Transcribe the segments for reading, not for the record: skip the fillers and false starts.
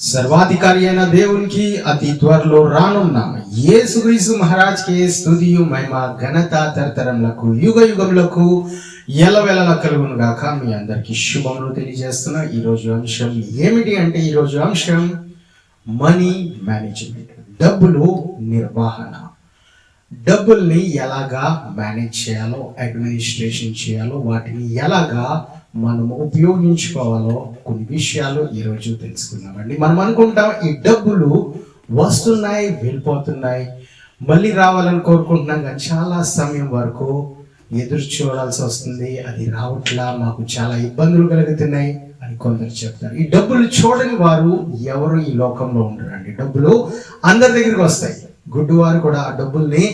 సర్వాధికారి అయిన దేవునికి అతి త్వరలో రానున్న యేసుక్రీస్తు మహారాజ్కి స్తుతియు మహిమ ఘనత తరతరములకు యుగ యుగములకు ఎల్లవేళలా కలుగును గాక. మీ అందరికీ శుభములు తెలియజేస్తున్నా. ఈరోజు అంశం ఏమిటి అంటే, ఈరోజు అంశం మనీ మేనేజ్మెంట్, డబ్బులు నిర్వహణ. డబ్బుల్ని ఎలాగా మేనేజ్ చేయాలో, అడ్మినిస్ట్రేషన్ చేయాలో, వాటిని ఎలాగా మనము ఉపయోగించుకోవాలో కొన్ని విషయాలు ఈరోజు తెలుసుకుందామండి. మనం అనుకుంటాం ఈ డబ్బులు వస్తున్నాయి, వెళ్ళిపోతున్నాయి, మళ్ళీ రావాలని కోరుకుంటున్నాం, కానీ చాలా సమయం వరకు ఎదురు చూడాల్సి వస్తుంది. అది రావట్లా, మాకు చాలా ఇబ్బందులు కలుగుతున్నాయి అని కొందరు చెప్తారు. ఈ డబ్బులు చూడని వారు ఎవరు ఈ లోకంలో ఉండరండి. డబ్బులు అందరి దగ్గరికి వస్తాయి. గుడ్డివారు కూడా ఆ డబ్బుల్ని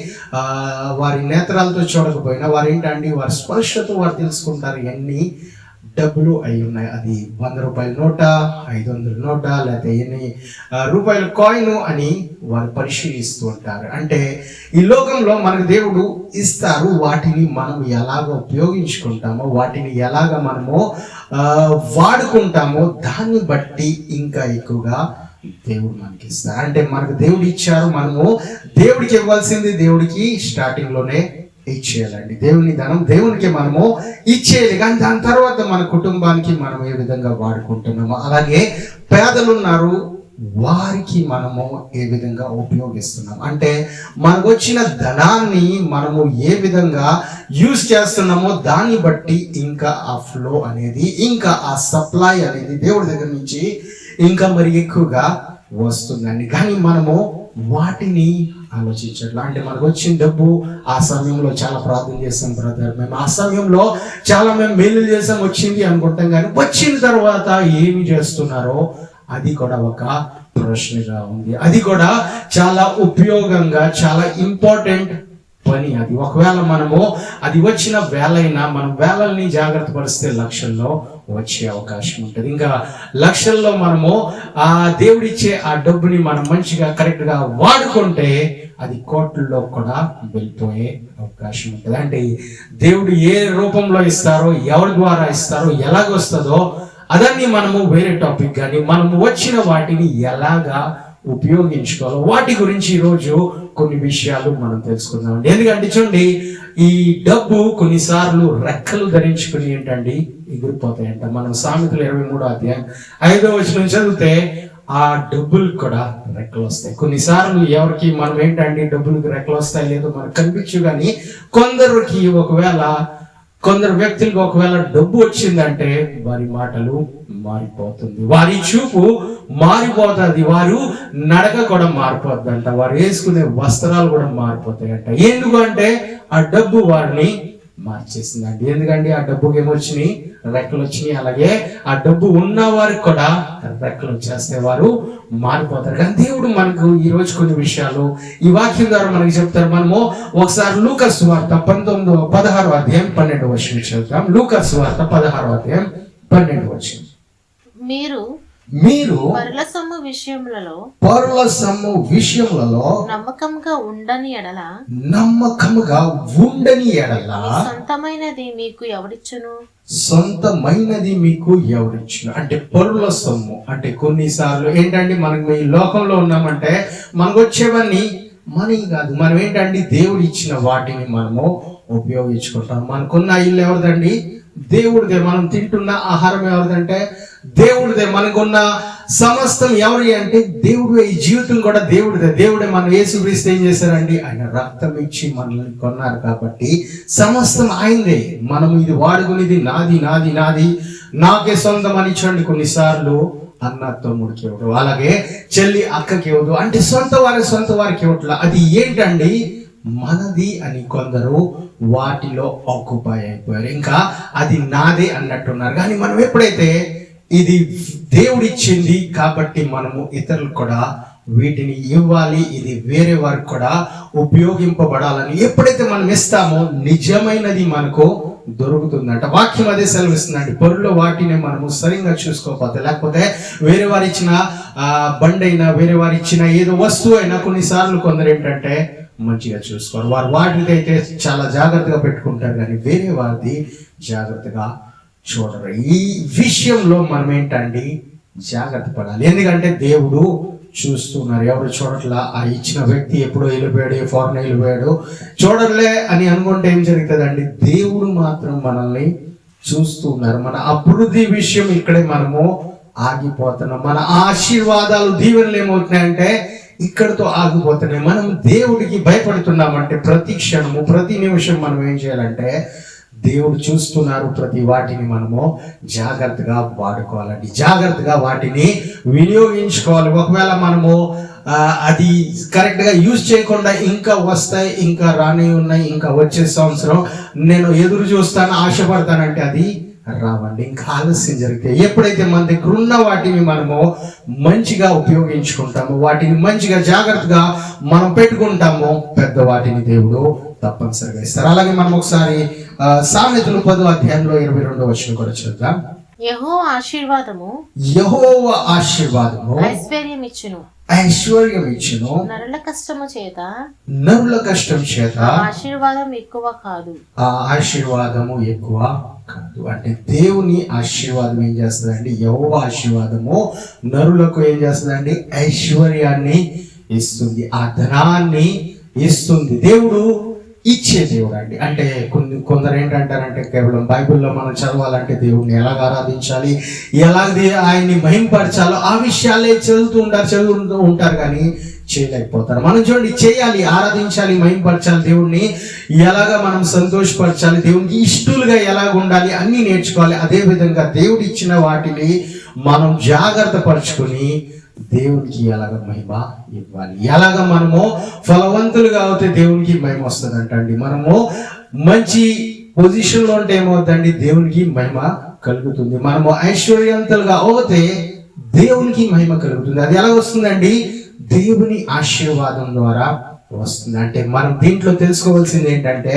వారి నేత్రాలతో చూడకపోయినా వారు ఏంటండి, వారి స్పర్శతో వారు తెలుసుకుంటారు ఎన్ని డబ్బులు అయి ఉన్నాయి. అది 100 రూపాయల నోట, 500 నోట, లేకపోతే ఎన్ని రూపాయల కాయిన్ అని వారు పరిశీలిస్తూ ఉంటారు. అంటే ఈ లోకంలో మనకు దేవుడు ఇస్తారు, వాటిని మనం ఎలాగ ఉపయోగించుకుంటామో, వాటిని ఎలాగ మనము వాడుకుంటామో దాన్ని బట్టి ఇంకా ఎక్కువగా దేవుడు మనకి ఇస్తారు. అంటే మనకు దేవుడు ఇచ్చారు, మనము దేవుడికి ఇవ్వాల్సింది దేవుడికి స్టార్టింగ్ లోనే ఇచ్చేయాలండి. దేవుని ధనం దేవునికి మనము ఇచ్చేయాలి, కానీ దాని తర్వాత మన కుటుంబానికి మనం ఏ విధంగా వాడుకుంటున్నామో, అలాగే పేదలు ఉన్నారు, వారికి మనము ఏ విధంగా ఉపయోగిస్తున్నాం, అంటే మనకు వచ్చిన ధనాన్ని మనము ఏ విధంగా యూజ్ చేస్తున్నామో దాన్ని బట్టి ఇంకా ఆ ఫ్లో అనేది, ఇంకా ఆ సప్లై అనేది దేవుడి దగ్గర నుంచి ఇంకా మరి ఎక్కువగా వస్తుందండి. కానీ మనము వాటిని ఆలోచించట్లా. అంటే మనకు వచ్చిన డబ్బు ఆ సమయంలో చాలా ప్రార్థన చేస్తాం, బ్రదర్ మేము ఆ సమయంలో చాలా మేము మేలు చేసాం, వచ్చింది అనుకుంటాం, కానీ వచ్చిన తర్వాత ఏమి చేస్తున్నారో అది కూడా ఒక ప్రశ్నగా ఉంది. అది కూడా చాలా ఉపయోగంగా, చాలా ఇంపార్టెంట్ పని అది. ఒకవేళ మనము అది వచ్చిన వేలైనా మనం వేలల్ని జాగ్రత్త పరిస్తే లక్షల్లో వచ్చే అవకాశం ఉంటుంది. ఇంకా లక్షల్లో మనము ఆ దేవుడిచ్చే ఆ డబ్బుని మనం మంచిగా కరెక్ట్గా వాడుకుంటే అది కోట్లలో కూడా వెళ్ళిపోయే అవకాశం ఉంటుంది. అంటే దేవుడు ఏ రూపంలో ఇస్తారో, ఎవరి ద్వారా ఇస్తారో, ఎలాగొస్తుందో అదన్నీ మనము వేరే టాపిక్, కానీ మనము వచ్చిన వాటిని ఎలాగా ఉపయోగించుకోవాలో వాటి గురించి ఈరోజు కొన్ని విషయాలు మనం తెలుసుకుందాం. ఎందుకంటే చూడండి, ఈ డబ్బు కొన్నిసార్లు రెక్కలు ధరించుకుని ఏంటండి ఎగిరిపోతాయంట. మనం సామెతలు 23వ అధ్యాయం 5వ వచనం చదివితే ఆ డబ్బులు కూడా రెక్కలు వస్తాయి. కొన్నిసార్లు ఎవరికి మనం ఏంటండి డబ్బులకు రెక్కలు వస్తాయి లేదో మనకు కనిపించు, కానీ కొందరు వ్యక్తులకు ఒకవేళ డబ్బు వచ్చిందంటే వారి మాటలు మారిపోతుంది, వారి చూపు మారిపోతుంది, వారు నడక కూడా మారిపోద్దంట, వారు వేసుకునే వస్త్రాలు కూడా మారిపోతాయంట. ఎందుకంటే ఆ డబ్బు వారిని మార్చేసిందండి. ఎందుకంటే ఆ డబ్బుకి ఏమొచ్చినాయి, రెక్కలు వచ్చినాయి. అలాగే ఆ డబ్బు ఉన్న వారికి కూడా రెక్కలు వచ్చేస్తే వారు మారిపోతారు. కానీ దేవుడు మనకు ఈ రోజు కొన్ని విషయాలు ఈ వాక్యం ద్వారా మనకి చెప్తారు. మనము ఒకసారి లూకాసు సువార్త 16వ అధ్యాయం 12వ వచనం చదువుతాం. లూకాసు సువార్త 16వ అధ్యాయం 12వ వచనం. మీరు పరుల సొమ్ము విషయములలో నమ్మకముగా ఉండని ఎడల సొంతమైనది మీకు ఎవరిచ్చును? అంటే పరుల సొమ్ము అంటే కొన్నిసార్లు ఏంటండి, మనకు ఈ లోకంలో ఉన్నామంటే మనకు వచ్చేవన్నీ మనీ కాదు, మనం ఏంటండి దేవుడు ఇచ్చిన వాటిని మనము ఉపయోగించుకుంటాం. మనకున్న ఇల్లు ఎవరిదండి? దేవుడిదే. మనం తింటున్న ఆహారం ఎవరిదంటే దేవుడిదే. మనకున్న సమస్తం ఎవరి అంటే దేవుడు. ఈ జీవితం కూడా దేవుడిదే. దేవుడే. మన యేసుక్రీస్తు ఏం చేశారండి? ఆయన రక్తం ఇచ్చి మనల్ని కొన్నారు కాబట్టి సమస్తం ఆయనదే. మనం ఇది వాడుకునేది నాది నాది నాది నాకే సొంతం అని చూడండి. కొన్నిసార్లు అన్న తమ్ముడికి ఇవ్వడు, అలాగే చెల్లి అక్కకి ఇవ్వదు, అంటే సొంత వారికి ఇవ్వట్లా. అది ఏంటండి? మనది అని కొందరు వాటిలో ఆక్యుపై అయిపోయారు, ఇంకా అది నాదే అన్నట్టున్నారు. కానీ మనం ఎప్పుడైతే ఇది దేవుడిచ్చింది కాబట్టి మనము ఇతరులకు కూడా వీటిని ఇవ్వాలి, ఇది వేరే వారికి కూడా ఉపయోగింపబడాలని ఎప్పుడైతే మనం ఇస్తామో నిజమైనది మనకు దొరుకుతుందంట. వాక్యం అదే సెలవిస్తుందండి. పరుల వాటిని మనము సరిగ్గా చూసుకోకపోతే, లేకపోతే వేరే వారు ఇచ్చిన బండి అయినా, వేరే వారు ఇచ్చిన ఏదో వస్తువు అయినా కొన్నిసార్లు కొందరు ఏంటంటే మంచిగా చూసుకోరు. వారు వాటిని అయితే చాలా జాగ్రత్తగా పెట్టుకుంటారు, కానీ వేరే వారిది జాగ్రత్తగా చూడరు. ఈ విషయంలో మనం ఏంటండి జాగ్రత్త పడాలి. ఎందుకంటే దేవుడు చూస్తున్నారు, ఎవరు చూడట్లా. ఆ ఇచ్చిన వ్యక్తి ఎప్పుడో వెళ్ళిపోయాడు, ఫారెన్ వెళ్ళిపోయాడు, చూడలే అని అనుకుంటే ఏం జరుగుతుందండి? దేవుడు మాత్రం మనల్ని చూస్తున్నారు. మన అభివృద్ధి విషయం ఇక్కడే మనము ఆగిపోతున్నాం. మన ఆశీర్వాదాలు, దీవెనలు ఏమవుతున్నాయంటే ఇక్కడతో ఆగిపోతున్నాయి. మనం దేవుడికి భయపడుతున్నామంటే ప్రతి క్షణము, ప్రతి నిమిషం మనం ఏం చేయాలంటే దేవుడు చూస్తున్నారు, ప్రతి వాటిని మనము జాగ్రత్తగా వాడుకోవాలండి, జాగ్రత్తగా వాటిని వినియోగించుకోవాలి. ఒకవేళ మనము అది కరెక్ట్గా యూజ్ చేయకుండా ఇంకా వస్తాయి, ఇంకా రాని ఉన్నాయి, ఇంకా వచ్చే సంవత్సరం నేను ఎదురు చూస్తాను, ఆశపడతానంటే అది రావండి. ఇంకా ఆలస్యం జరిగితే ఎప్పుడైతే మన దగ్గర ఉన్న వాటిని మనము మంచిగా ఉపయోగించుకుంటామో, వాటిని మంచిగా జాగ్రత్తగా మనం పెట్టుకుంటామో, పెద్ద వాటిని దేవుడు తప్పనిసరిగా ఇస్తారు. అలాగే మనం ఒకసారి సామెతలు 10వ అధ్యాయంలో 22వ వచనం కూడా చూద్దాం. యెహోవా ఆశీర్వాదము ఐశ్వర్యం ఇచ్చును, నరుల కష్టం చేత ఆశీర్వాదం ఎక్కువ కాదు. ఆ ఆశీర్వాదము ఎక్కువ కాదు. అంటే దేవుని ఆశీర్వాదం ఏం చేస్తుందండి? యెహోవా ఆశీర్వాదము నరులకు ఏం చేస్తుందండి? ఐశ్వర్యాన్ని ఇస్తుంది, ఆ ధనాన్ని ఇస్తుంది. దేవుడు ఇచ్చే దేవుడు అండి. అంటే కొందరు ఏంటంటారంటే కేవలం బైబిల్లో మనం చదవాలంటే దేవుడిని ఎలాగ ఆరాధించాలి, ఎలాగ ఆయన్ని మహింపరచాలో ఆ విషయాలే చదువుతూ ఉంటారు కానీ చేయలేకపోతారు. మనం చూడండి, చేయాలి, ఆరాధించాలి, మహింపరచాలి, దేవుణ్ణి ఎలాగ మనం సంతోషపరచాలి, దేవునికి ఇష్టలుగా ఎలాగ ఉండాలి అన్నీ నేర్చుకోవాలి. అదేవిధంగా దేవుడు ఇచ్చిన వాటిని మనం జాగ్రత్త పరుచుకొని దేవునికి ఎలాగ మహిమ ఇవ్వాలి, ఎలాగ మనము ఫలవంతులుగా అవుతే దేవునికి మహిమ వస్తుంది అంటండి. మనము మంచి పొజిషన్లో ఉంటే ఏమవుతుందండి? దేవునికి మహిమ కలుగుతుంది. మనము ఐశ్వర్యవంతులుగా అవుతే దేవునికి మహిమ కలుగుతుంది. అది ఎలా వస్తుందండి? దేవుని ఆశీర్వాదం ద్వారా వస్తుంది. అంటే మనం దీంట్లో తెలుసుకోవాల్సింది ఏంటంటే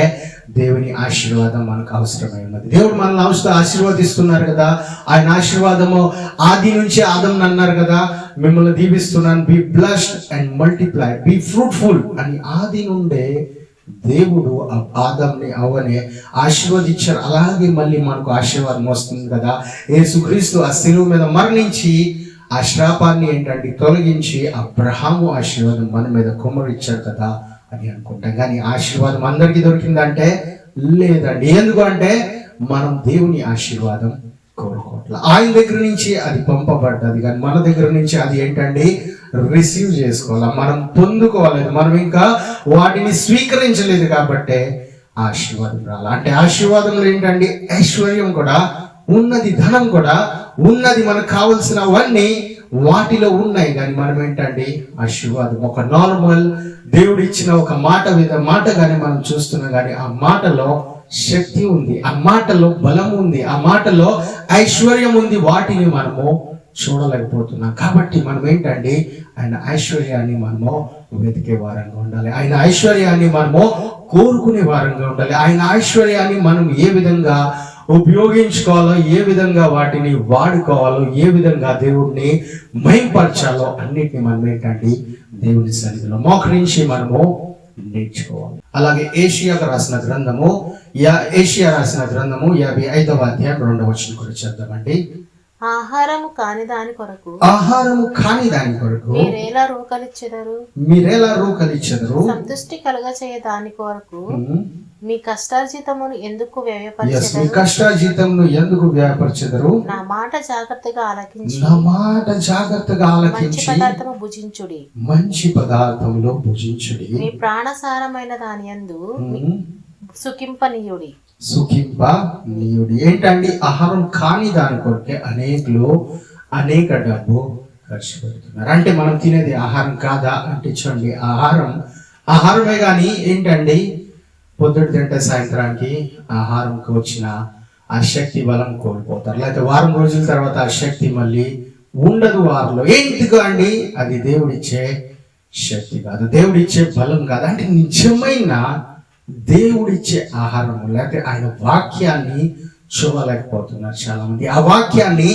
దేవుని ఆశీర్వాదం మనకు అవసరమై ఉన్నది. దేవుడు మనల్ని ఆశీర్వదిస్తున్నారు కదా. ఆయన ఆశీర్వాదము ఆది నుంచి ఆదం అన్నారు కదా, మిమ్మల్ని దీవిస్తున్నాను, be blessed and multiply, be fruitful అని ఆది నుండే దేవుడు ఆదంని అవ్వనే ఆశీర్వదించారు. అలాగే మళ్ళీ మనకు ఆశీర్వాదం వస్తుంది కదా. యేసుక్రీస్తు ఆ శిలువ మీద మరణించి ఆ శాపాన్ని ఏంటంటే తొలగించి అబ్రహాము ఆశీర్వాదం మన మీద కుమ్మరిచ్చారు కదా అని అనుకుంటాం. కానీ ఆశీర్వాదం అందరికీ దొరికిందంటే లేదండి. ఎందుకు అంటే మనం దేవుని ఆశీర్వాదం కోరుకోవట్లేదు. ఆయన దగ్గర నుంచి అది పంపబడ్డది, కానీ మన దగ్గర నుంచి అది ఏంటండి రిసీవ్ చేసుకోవాలి, మనం పొందుకోలేదు, మనం ఇంకా వాటిని స్వీకరించలేదు. కాబట్టి ఆశీర్వాదం రాలి. అంటే ఆశీర్వాదంలో ఏంటండి ఐశ్వర్యం కూడా ఉన్నది, ధనం కూడా ఉన్నది, మనకు కావలసినవన్నీ వాటిలో ఉన్నాయి. కానీ మనం ఏంటండి ఆశీర్వాదం ఒక నార్మల్ దేవుడు ఇచ్చిన ఒక మాట కానీ మనం చూస్తున్నాం. కానీ ఆ మాటలో శక్తి ఉంది, ఆ మాటలో బలం ఉంది, ఆ మాటలో ఐశ్వర్యం ఉంది. వాటిని మనము చూడలేకపోతున్నాం. కాబట్టి మనం ఏంటండి ఆయన ఐశ్వర్యాన్ని మనము వెతికే వారంగా ఉండాలి, ఆయన ఐశ్వర్యాన్ని మనము కోరుకునే వారంగా ఉండాలి. ఆయన ఐశ్వర్యాన్ని మనం ఏ విధంగా ఉపయోగించుకోవాలో, ఏ విధంగా వాటిని వాడుకోవాలో, ఏ విధంగా దేవుడిని మహింపరచాలో అన్నిటిని మనం ఏంటండి దేవుని సన్నిధిలో మోకరించి మనము నేర్చుకోవాలి. అలాగే ఏషియా రాసిన గ్రంథము 55వ అధ్యాయం 2వ వచనం కూడా చేద్దామండి. ఆహారము కాని దాని కొరకు మీరేలా రూకలిచ్చెదరు, సంతృష్టి కలుగచేయ దాని కొరకు మీ కష్టార్జితమును ఎందుకు వ్యయపరచెదరు? నా మాట జాగ్రత్తగా ఆలకించి మంచి పదార్థములో భుజించుడి. మీ ప్రాణసారమైన దాని యందు సుఖింపనీయుడి. ఏంటండి ఆహారం కాని దాని కొరకే అనేక డబ్బు ఖర్చు పెడుతున్నారు. అంటే మనం తినేది ఆహారం కాదా అంటే చూడండి, ఆహారమే కానీ ఏంటండి పొద్దుట తింటే సాయంత్రానికి ఆహారంకి వచ్చిన ఆ శక్తి బలం కోల్పోతారు. లేకపోతే వారం రోజుల తర్వాత ఆ శక్తి మళ్ళీ ఉండదు వారిలో. ఎందుకు అండి? అది దేవుడిచ్చే శక్తి కాదు, దేవుడిచ్చే బలం కాదు. అంటే నిజమైన దేవుడిచ్చే ఆహారం, లేకపోతే ఆయన వాక్యాన్ని చూడలేకపోతున్నారు చాలా మంది, ఆ వాక్యాన్ని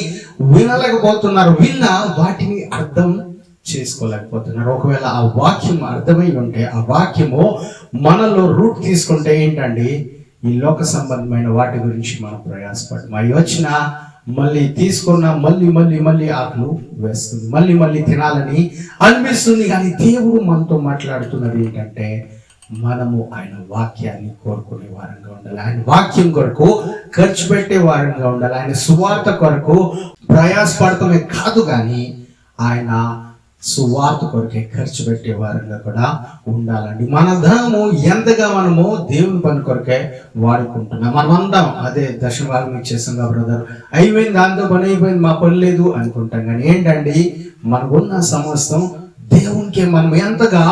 వినలేకపోతున్నారు, విన్నా వాటిని అర్థం చేసుకోలేకపోతున్నారు. ఒకవేళ ఆ వాక్యం అర్థమై ఉంటే, ఆ వాక్యము మనలో రూట్ తీసుకుంటే ఏంటండి ఈ లోక సంబంధమైన వాటి గురించి మనం ప్రయాసపడము. అవి వచ్చిన మళ్ళీ తీసుకున్న మళ్ళీ మళ్ళీ మళ్ళీ ఆకలి వేస్తుంది, మళ్ళీ మళ్ళీ తినాలని అనిపిస్తుంది. కానీ దేవుడు మనతో మాట్లాడుతున్నది ఏంటంటే మనము ఆయన వాక్యాన్ని కోరుకునే వారంగా ఉండాలి, ఆయన వాక్యం కొరకు ఖర్చు పెట్టే వారంగా ఉండాలి, ఆయన సువార్త కొరకు ప్రయాసపడటమే కాదు కానీ ఆయన సువార్త కొరకే ఖర్చు పెట్టే వారంగా కూడా ఉండాలండి. మన ధనము ఎంతగా మనము దేవుని పని కొరకే వాడుకుంటున్నాం. మనం అందాం అదే దశభాగం ఇచ్చేసాం బ్రదర్, అయిపోయింది దాంతో పని అయిపోయింది, మా పని లేదు అనుకుంటాం. కానీ ఏంటండి మనకున్న సమస్తం దేవునికే మనం ఎంతగా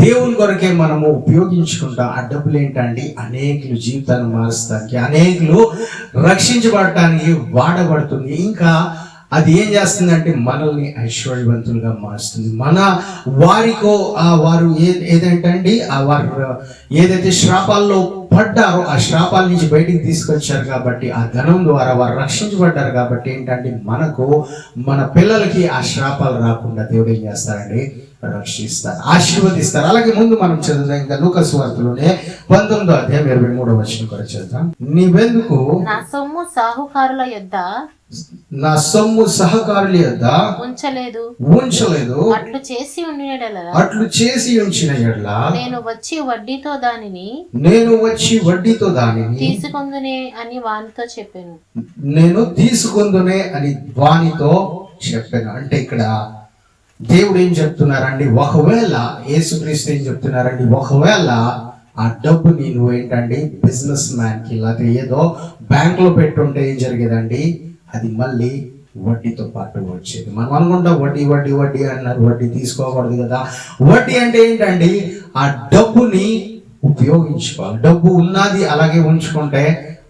దేవుని కొరకే మనము ఉపయోగించుకుంటాం. ఆ డబ్బులు ఏంటండి అనేకులు జీవితాన్ని మారుస్తానికి, అనేకులు రక్షించబడటానికి వాడబడుతుంది. ఇంకా అది ఏం చేస్తుందంటే మనల్ని ఐశ్వర్యవంతులుగా మారుస్తుంది. మన వారికో వారు ఏదంటే వారు ఏదైతే శ్రాపాల్లో పడ్డారో ఆ శ్రాపాల నుంచి బయటికి తీసుకొచ్చారు కాబట్టి, ఆ ధనం ద్వారా వారు రక్షించబడ్డారు కాబట్టి ఏంటంటే మనకు మన పిల్లలకి ఆ శ్రాపాలు రాకుండా దేవుడు ఏం చేస్తారండి రక్షిస్తారు, ఆశీర్వదిస్తారు. అలాగే ముందు మనం చదువుతాం ఇంకా లూకా సువార్తలోనే 19వ అధ్యాయం 23వ వచనం కూడా చదువుతాం. నీవెందుకు నా సొమ్ము సాహుకారుల యొద్ద ఉంచలేదు, అట్లు చేసి ఉంచిన యెడల నేను వచ్చి వడ్డీతో దానిని తీసుకొందునే అని వానితో చెప్పాను. అంటే ఇక్కడ దేవుడు ఏం చెప్తున్నారండి, ఒకవేళ యేసుక్రీస్తు ఏం చెప్తున్నారండి, ఒకవేళ ఆ డబ్బుని నువ్వేంటండి బిజినెస్ మ్యాన్కి లేకపోతే ఏదో బ్యాంకులో పెట్టుంటే ఏం జరిగేదండి, అది మళ్ళీ వడ్డీతో పాటు వచ్చేది. మనం అనుకుంటాం వడ్డీ వడ్డీ వడ్డీ అన్నారు, వడ్డీ తీసుకోకూడదు కదా. వడ్డీ అంటే ఏంటండి ఆ డబ్బుని ఉపయోగించుకోవాలి. డబ్బు ఉన్నది అలాగే ఉంచుకుంటే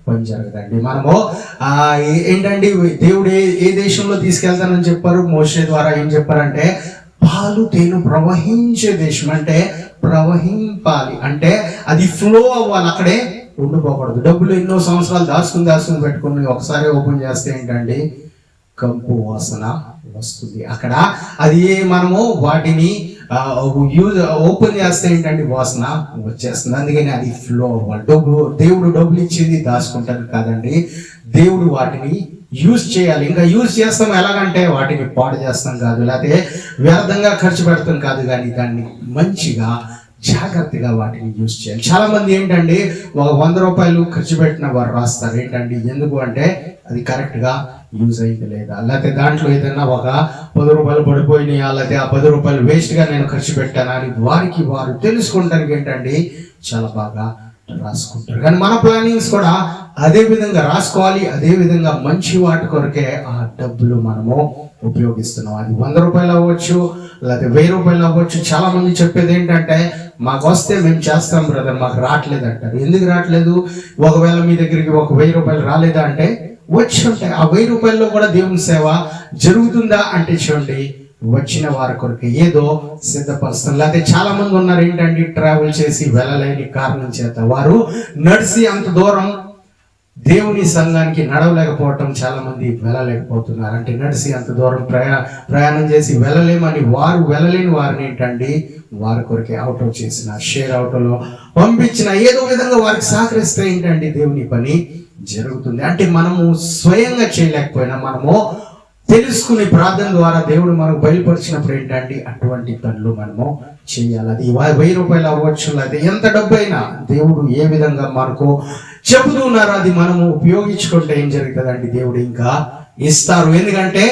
పని జరగదండి. మనము ఏంటండి దేవుడు ఏ దేశంలో తీసుకెళ్తానని చెప్పారు, మోషే ద్వారా ఏం చెప్పారంటే పాలు తేనె ప్రవహించే దేశం, అంటే ప్రవహింపాలి, అంటే అది ఫ్లో అవ్వాలి, అక్కడే ఉండిపోకూడదు. డబ్బులు ఎన్నో సంవత్సరాలు దాచుకుని పెట్టుకుని ఒకసారి ఓపెన్ చేస్తే ఏంటండి కంపు వాసన వస్తుంది. అక్కడ అది మనము వాటిని ఓపెన్ చేస్తే ఏంటంటే వాసన వచ్చేస్తుంది. అందుకని అది ఫ్లో అవ్వాలి. దేవుడు డబ్బులు ఇచ్చింది దాచుకుంటారు కాదండి, దేవుడు వాటిని యూజ్ చేయాలి. ఇంకా యూజ్ చేస్తాం ఎలాగంటే వాటిని పాడు చేస్తాం కాదు, లేకపోతే వ్యర్థంగా ఖర్చు పెడతాం కాదు, కానీ దాన్ని మంచిగా జాగ్రత్తగా వాటిని యూజ్ చేయాలి. చాలా మంది ఏంటండి ఒక 100 రూపాయలు ఖర్చు పెట్టిన వారు రాస్తారు. ఏంటండి ఎందుకు అంటే అది కరెక్ట్ గా యూజ్ అయింది లేదా, లేకపోతే దాంట్లో ఏదైనా ఒక 10 రూపాయలు పడిపోయినాయా, లేకపోతే ఆ 10 రూపాయలు వేస్ట్ గా నేను ఖర్చు పెట్టానా అని వారు తెలుసుకుంటానికి ఏంటండి చాలా బాగా రాసుకుంటారు. కానీ మన ప్లానింగ్స్ కూడా అదే విధంగా రాసుకోవాలి. అదే విధంగా మంచి వాటి కొరకే ఆ డబ్బులు మనము ఉపయోగిస్తున్నాం. అది 100 రూపాయలు అవ్వచ్చు, లేకపోతే 1000 రూపాయలు అవ్వచ్చు. చాలా మంది చెప్పేది ఏంటంటే మాకు వస్తే మేము చేస్తాం బ్రదర్, మాకు రావట్లేదు అంటారు. ఎందుకు రావట్లేదు? ఒకవేళ మీ దగ్గరికి ఒక 1000 రూపాయలు రాలేదా అంటే వచ్చి ఉంటాయి. ఆ 1000 రూపాయల్లో కూడా దేవుని సేవ జరుగుతుందా అంటే చూడండి వచ్చిన వారి కొరకు ఏదో సిద్ధపరుస్తాం. లేకపోతే చాలా మంది ఉన్నారు ఏంటంటే ట్రావెల్ చేసి వెళ్ళలేని కారణం చేత వారు నడిచి అంత దూరం దేవుని సంఘానికి నడవలేకపోవటం, చాలా మంది వెళ్ళలేకపోతున్నారు. అంటే నడిచి అంత దూరం ప్రయాణం చేసి వెళ్ళలేమని వెళ్ళలేని వారిని ఏంటండి వారి కొరకే ఆటో చేసిన, షేర్ ఆటోలో పంపించిన, ఏదో విధంగా వారికి సహకరిస్తే ఏంటండి దేవుని పని జరుగుతుంది. అంటే మనము స్వయంగా చేయలేకపోయినా మనము తెలుసుకునే ప్రార్థన ద్వారా దేవుడు మనకు బయలుపరిచినప్పుడు ఏంటంటే అటువంటి పనులు మనము చేయాలి. అది 1000 రూపాయలు అవ్వచ్చు, లేకపోతే ఎంత డబ్బు అయినా దేవుడు ఏ విధంగా మనకు చెబుతున్నారో అది మనము ఉపయోగించుకుంటే ఏం జరుగుతుందండి దేవుడు ఇంకా ఇస్తారు. ఎందుకంటే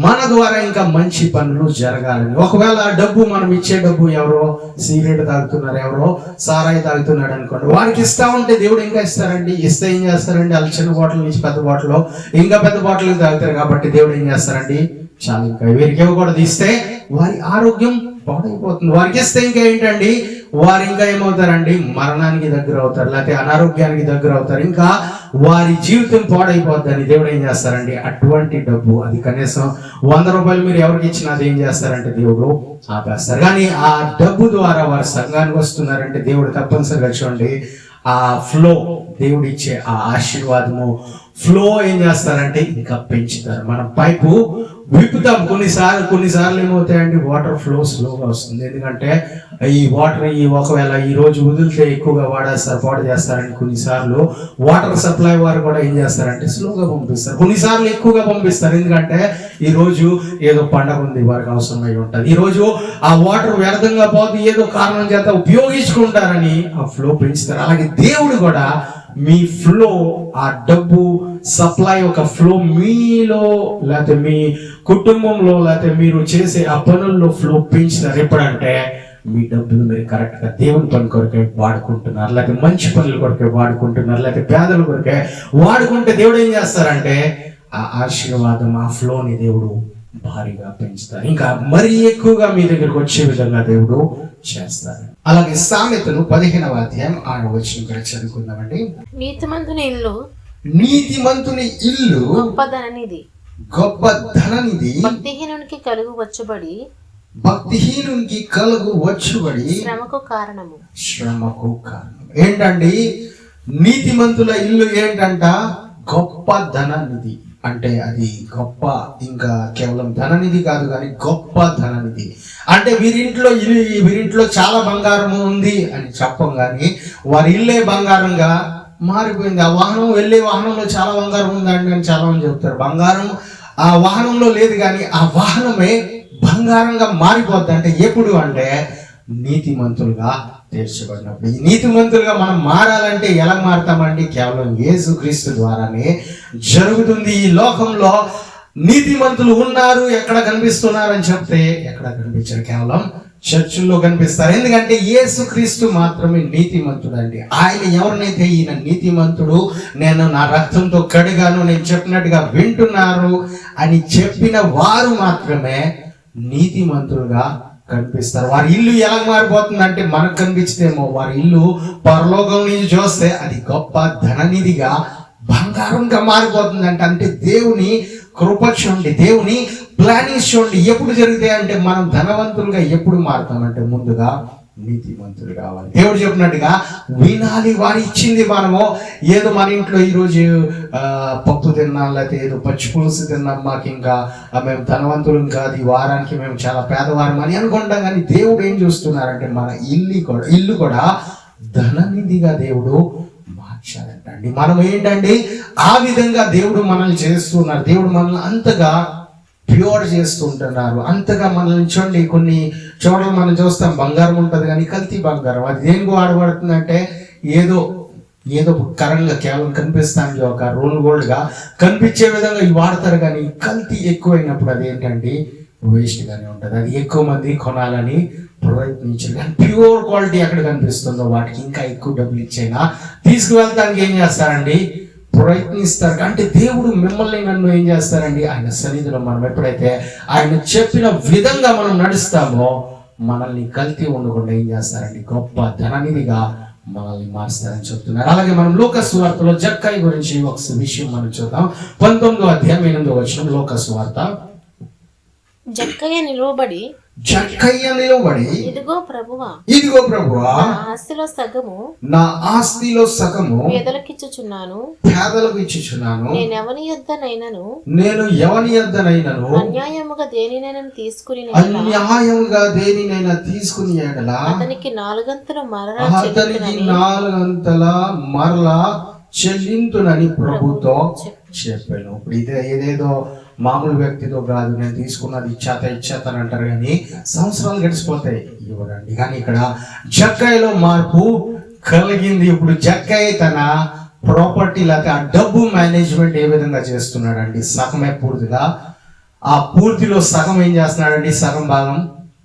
మన ద్వారా ఇంకా మంచి పనులు జరగాలని. ఒకవేళ డబ్బు మనం ఇచ్చే డబ్బు ఎవరో సిగరెట్ తాగుతున్నారు, ఎవరో సారాయి తాగుతున్నాడు అనుకోండి, వారికి ఇస్తా ఉంటే దేవుడు ఇంకా ఇస్తారండి. ఇస్తే ఏం చేస్తారండి వాళ్ళు చిన్న బాటిల్ నుంచి పెద్ద బాటిల్ ఇంకా పెద్ద బాటిల్ తాగుతారు కాబట్టి దేవుడు ఏం చేస్తారండి చాలా ఇంకా వీరికి ఇవ్వకూడదు. ఇస్తే వారి ఆరోగ్యం పాడైపోతుంది. వారికి ఇస్తే ఇంకా ఏంటండి వారు ఇంకా ఏమవుతారండి మరణానికి దగ్గర అవుతారు, లేకపోతే అనారోగ్యానికి దగ్గర అవుతారు, ఇంకా వారి జీవితం పాడైపోద్దని దేవుడు ఏం చేస్తారండి అటువంటి డబ్బు అది కనీసం 100 రూపాయలు మీరు ఎవరికి ఇచ్చినా అది ఏం చేస్తారంటే దేవుడు ఆపేస్తారు. కానీ ఆ డబ్బు ద్వారా వారి సంఘానికి వస్తున్నారంటే దేవుడు తప్పనిసరిగా చూడండి ఆ ఫ్లో దేవుడు ఇచ్చే ఆ ఆశీర్వాదము ఫ్లో ఏం చేస్తారంటే ఇంకా పెంచుతారు. మన పైపు విప్పుతాం. కొన్నిసార్లు ఏమవుతాయండి, వాటర్ ఫ్లో స్లోగా వస్తుంది. ఎందుకంటే ఈ వాటర్ ఒకవేళ ఈ రోజు వదిలితే ఎక్కువగా పాడు చేస్తారని కొన్నిసార్లు వాటర్ సప్లై వారు కూడా ఏం చేస్తారంటే స్లోగా పంపిస్తారు. కొన్నిసార్లు ఎక్కువగా పంపిస్తారు. ఎందుకంటే ఈ రోజు ఏదో పండగ ఉంది, వారికి అవసరమై ఉంటుంది. ఈ రోజు ఆ వాటర్ వ్యర్థంగా పోతే ఏదో కారణం చేత ఉపయోగించుకుంటారని ఆ ఫ్లో పెంచుతారు. అలాగే దేవుడు కూడా మీ ఫ్లో, ఆ డబ్బు సప్లై ఒక ఫ్లో మీలో లేకపోతే మీ కుటుంబంలో లేకపోతే మీరు చేసే ఆ పనుల్లో ఫ్లో పెంచుతారు. ఎప్పుడంటే మీ డబ్బులు మీరు కరెక్ట్ గా దేవుని పని కొరకే వాడుకుంటున్నారు, లేకపోతే మంచి పనుల కొరకే వాడుకుంటున్నారు, లేకపోతే పేదల కొరకే వాడుకుంటే దేవుడు ఏం చేస్తారంటే ఆ ఆశీర్వాదం, ఆ ఫ్లోని దేవుడు భారీగా పెంచుతారు. ఇంకా మరీ ఎక్కువగా మీ దగ్గరకు వచ్చే విధంగా దేవుడు చేస్తారు. అలాగే సామెతలు 15వ అధ్యాయం 6వ వచనం కూడా చదువుకుందామండి. నీతిమంతుని ఇల్లు గొప్ప ధననిధి, భక్తిహీనునికి కలుగు వచ్చుబడి శ్రమకు కారణము. ఏంటండి, నీతిమంతుల ఇల్లు ఏంటంట? గొప్ప ధననిధి. అంటే అది గొప్ప, ఇంకా కేవలం ధననిధి కాదు కానీ గొప్ప ధననిధి. అంటే వీరింట్లో చాలా బంగారం ఉంది అని చెప్పం కానీ వారి ఇల్లే బంగారంగా మారిపోయింది. ఆ వాహనం వెళ్ళే వాహనంలో చాలా బంగారం ఉందండి అని చాలా మంది చెప్తారు. బంగారం ఆ వాహనంలో లేదు కానీ ఆ వాహనమే బంగారంగా మారిపోద్ది. అంటే ఎప్పుడు అంటే నీతిమంతులుగా తీర్చబడినప్పుడు. ఈ నీతిమంతులుగా మనం మారాలంటే ఎలా మారుతామండి? కేవలం యేసుక్రీస్తు ద్వారానే జరుగుతుంది. ఈ లోకంలో నీతిమంతులు ఉన్నారు, ఎక్కడ కనిపిస్తున్నారు అని చెప్తే ఎక్కడ కనిపించారు? కేవలం చర్చిల్లో కనిపిస్తారు. ఎందుకంటే యేసుక్రీస్తు మాత్రమే నీతిమంతుడు అండి. ఆయన ఎవరినైతే ఈయన నీతిమంతుడు, నేను నా రక్తంతో కడిగాను, నేను చెప్పినట్టుగా వింటున్నారు అని చెప్పిన వారు మాత్రమే నీతిమంతులుగా కనిపిస్తారు. వారి ఇల్లు ఎలా మారిపోతుందంటే మనకు కనిపించేమో, వారి ఇల్లు పరలోకం నుంచి చూస్తే అది గొప్ప ధననిధిగా, బంగారంగా మారిపోతుందంట. అంటే దేవుని కృప చూడండి, దేవుని ప్లానింగ్స్ చూడండి ఎప్పుడు జరుగుతాయి అంటే మనం ధనవంతులుగా ఎప్పుడు మారుతామంటే ముందుగా నీతిమంతులు కావాలి. దేవుడు చెప్పినట్టుగా వినాలి. వారు ఇచ్చింది మనము ఏదో మన ఇంట్లో ఈరోజు పప్పు తిన్నాం, లేకపోతే ఏదో పచ్చి పులుసు తిన్నాం, మాకు ఇంకా మేము ధనవంతులం కాదు, ఈ వారానికి మేము చాలా పేదవారం అని అనుకుంటాం. కానీ దేవుడు ఏం చూస్తున్నారంటే మన ఇల్లు కూడా ధననిధిగా దేవుడు మార్చాలంటండి. మనం ఏంటండి ఆ విధంగా దేవుడు మనల్ని చేస్తున్నారు. దేవుడు మనల్ని అంతగా ప్యూర్ చేస్తుంటున్నారు. అంతగా మనల్ని చూడండి, కొన్ని చోట్ల మనం చూస్తాం బంగారం ఉంటుంది కానీ కల్తీ బంగారం. అది దేనికి వాడబడుతుందంటే ఏదో కరంగా కేవలం కనిపిస్తానికి ఒక రోల్ గోల్డ్ గా కనిపించే విధంగా ఇవి వాడతారు. కానీ కల్తీ ఎక్కువైనప్పుడు అది ఏంటంటే వేస్ట్ గానే ఉంటుంది. అది ఎక్కువ మంది కొనాలని ప్రయత్నించారు. కానీ ప్యూర్ క్వాలిటీ ఎక్కడ కనిపిస్తుందో వాటికి ఇంకా ఎక్కువ డబ్బులు ఇచ్చైనా తీసుకువెళ్తానికి ఏం చేస్తారండి? ప్రయత్నిస్తారు. అంటే దేవుడు మిమ్మల్ని నన్ను ఏం చేస్తారండి? ఆయన సన్నిధిలో మనం ఎప్పుడైతే ఆయన చెప్పిన విధంగా మనం నడుస్తామో మనల్ని కల్తీ ఉండకుండా ఏం చేస్తారండి? గొప్ప ధననిధిగా మనల్ని మారుస్తారని చెప్తున్నారు. అలాగే మనం లూకా సువార్తలో జక్కయ్య గురించి ఒక విషయం మనం చూద్దాం. 19వ అధ్యాయం 8వ వచనం లూకా సువార్త. జక్కయ్య నిలవబడి ఇదిగో ప్రభువా నా ఆస్తిలో సగము పేదలకు ఇచ్చుచున్నాను. నేను ఎవని యొద్దనైనను అన్యాయముగా దేనినైనా తీసుకుని అతనికి 4 మరలా చెల్లింతునని ప్రభుతో చెప్పాను. ఇప్పుడు ఏదేదో మామూలు వ్యక్తితో కాదు, నేను తీసుకున్నది ఇచ్చేతాను అంటారు కానీ సంవత్సరాలు గడిచిపోతాయి ఇవ్వడండి. కానీ ఇక్కడ జక్కయ్యలో మార్పు కలిగింది. ఇప్పుడు జక్కయ్య తన ప్రాపర్టీ లేకపోతే ఆ డబ్బు మేనేజ్మెంట్ ఏ విధంగా చేస్తున్నాడండి? సగమే పూర్తిగా, ఆ పూర్తిలో సగం ఏం చేస్తున్నాడండి? సగం భాగం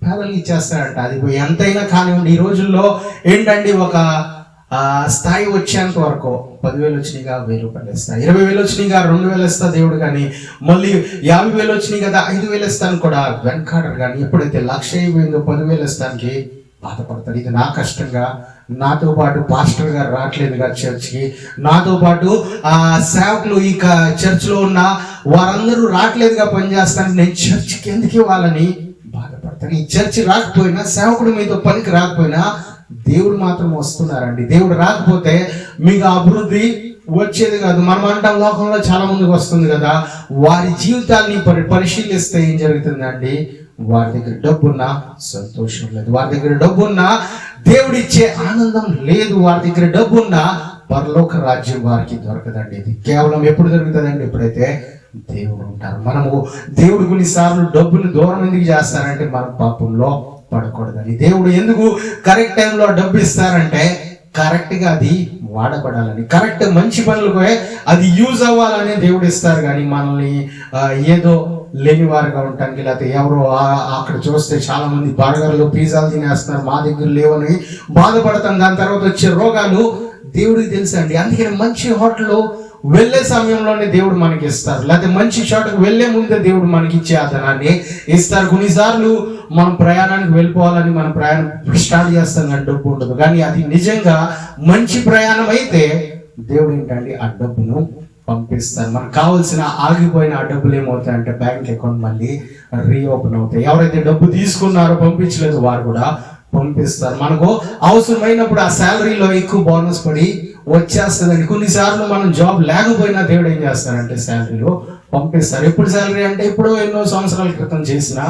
పేదలకు ఇచ్చేస్తాడంట. అది ఎంతైనా కానివ్వండి. ఈ రోజుల్లో ఏంటండి, ఒక స్థాయి వచ్చేంత వరకు 10,000 వచ్చినాయిగా 1,000 రూపాయలు ఇస్తా, 20,000 వచ్చినాయిగా 2,000 ఇస్తా దేవుడు, కానీ మళ్ళీ 50,000 వచ్చినాయి కదా 5,000 ఇస్తాను కూడా వెనకాడరు. కానీ ఎప్పుడైతే 1,00,000 అయిపోయిందో 10,000 ఇస్తానికి బాధపడతారు. ఇది నా కష్టంగా, నాతో పాటు పాస్టర్ గారు రావట్లేదుగా చర్చ్కి, నాతో పాటు సేవకులు ఈ చర్చ్లో ఉన్న వారందరూ రావట్లేదుగా పనిచేస్తాను, నేను చర్చ్కి ఎందుకు ఇవ్వాలని బాధపడతాను. ఈ చర్చ్ రాకపోయినా, సేవకుడు మీతో పనికి రాకపోయినా దేవుడు మాత్రం వస్తున్నారండి. దేవుడు రాకపోతే మీకు అభివృద్ధి వచ్చేది కాదు. మనం అంటాం లోకంలో చాలా మందికి వస్తుంది కదా, వారి జీవితాన్ని పరిశీలిస్తే ఏం జరుగుతుందండి, వారి దగ్గర డబ్బున్నా సంతోషం లేదు, వారి దగ్గర డబ్బున్నా దేవుడిచ్చే ఆనందం లేదు, వారి దగ్గర డబ్బున్నా పరలోక రాజ్యం వారికి దొరకదండి. ఇది కేవలం ఎప్పుడు దొరుకుతుందండి, ఎప్పుడైతే దేవుడు ఉంటారు. మనము దేవుడు కొన్నిసార్లు డబ్బుని దూరం ఎందుకు చేస్తారంటే మనం పాపంలో పడకూడదని. దేవుడు ఎందుకు కరెక్ట్ టైంలో డబ్బు ఇస్తారంటే కరెక్ట్గా అది వాడబడాలని, కరెక్ట్ మంచి పనులకు అది యూజ్ అవ్వాలని దేవుడు ఇస్తారు. కానీ మనల్ని ఏదో లేని వారుగా ఉండటానికి, లేకపోతే ఎవరో అక్కడ చూస్తే చాలా మంది బర్గర్లు పిజ్జాలు తినేస్తున్నారు, మా దగ్గర లేవని బాధపడతాం. దాని తర్వాత వచ్చే రోగాలు దేవుడికి తెలుసండి. అందుకని మంచి హోటల్ వెళ్ళే సమయంలోనే దేవుడు మనకి ఇస్తారు, లేకపోతే మంచి చోటకు వెళ్ళే ముందే దేవుడు మనకి ఇచ్చే ఆదనాన్ని ఇస్తారు. కొన్నిసార్లు మనం ప్రయాణానికి వెళ్ళిపోవాలని మనం ప్రయాణం స్టార్ట్ చేస్తాం కానీ డబ్బు ఉండదు. కానీ అది నిజంగా మంచి ప్రయాణం అయితే దేవుడు ఏంటండి ఆ డబ్బును పంపిస్తారు. మనకు కావాల్సిన ఆగిపోయిన ఆ డబ్బులు ఏమవుతాయంటే బ్యాంక్ అకౌంట్ మళ్ళీ రీఓపెన్ అవుతాయి. ఎవరైతే డబ్బు తీసుకున్నారో పంపించలేదు వారు కూడా పంపిస్తారు. మనకు అవసరమైనప్పుడు ఆ శాలరీలో ఎక్కువ బోనస్ పడి వచ్చేస్తుందండి. కొన్నిసార్లు మనం జాబ్ లేకపోయినా దేవుడు ఏం చేస్తారంటే శాలరీలో పంపిస్తారు. ఎప్పుడు శాలరీ అంటే ఎప్పుడో ఎన్నో సంవత్సరాల క్రితం చేసిన